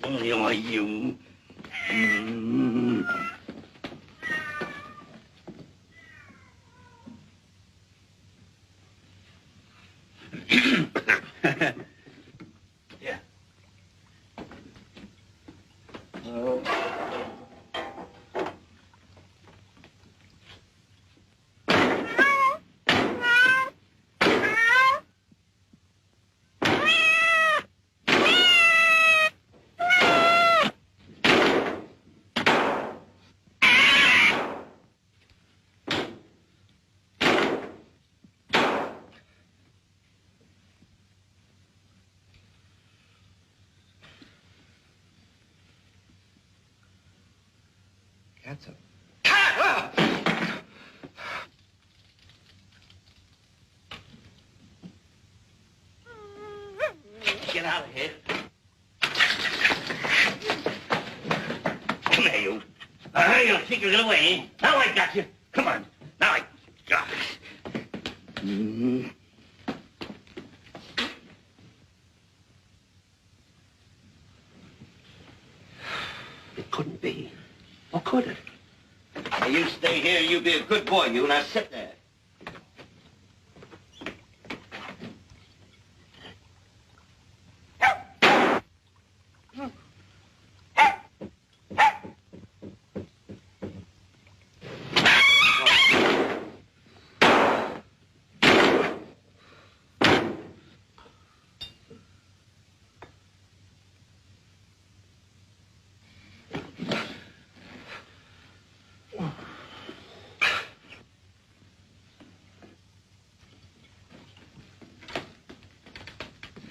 you. Yeah. That's a... Get out of here. Come here, you. You'll think you're gonna away. Now I got you. Come on. Now I got it. It couldn't be. Or could it? Now you stay here, you be a good boy, you. Now sit there.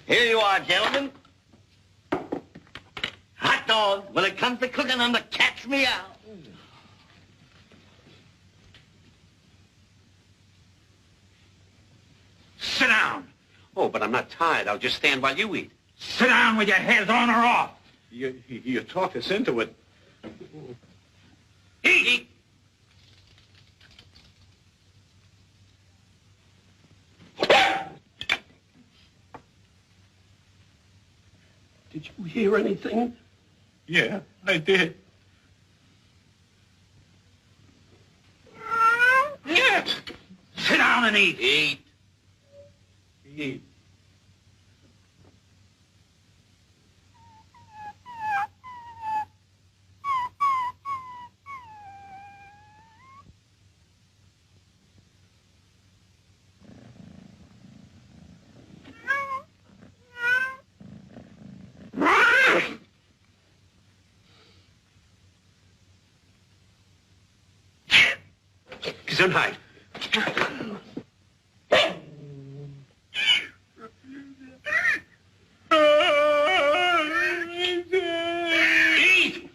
Here you are, gentlemen. Hot dog. When it comes to cooking, I'm the cat's meow. Sit down. Oh, but I'm not tired. I'll just stand while you eat. Sit down with your head on or off. You talk us into it. Eat. Did you hear anything? Yeah, I did. Yeah. Sit down and eat. Eat. Gesundheit. Eat.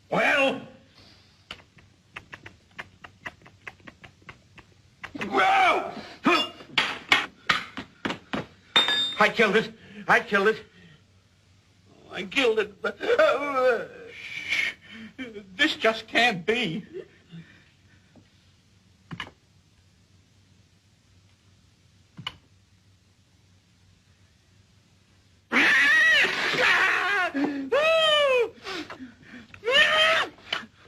Well. Whoa! I killed it. I killed it. I killed it, but... This just can't be.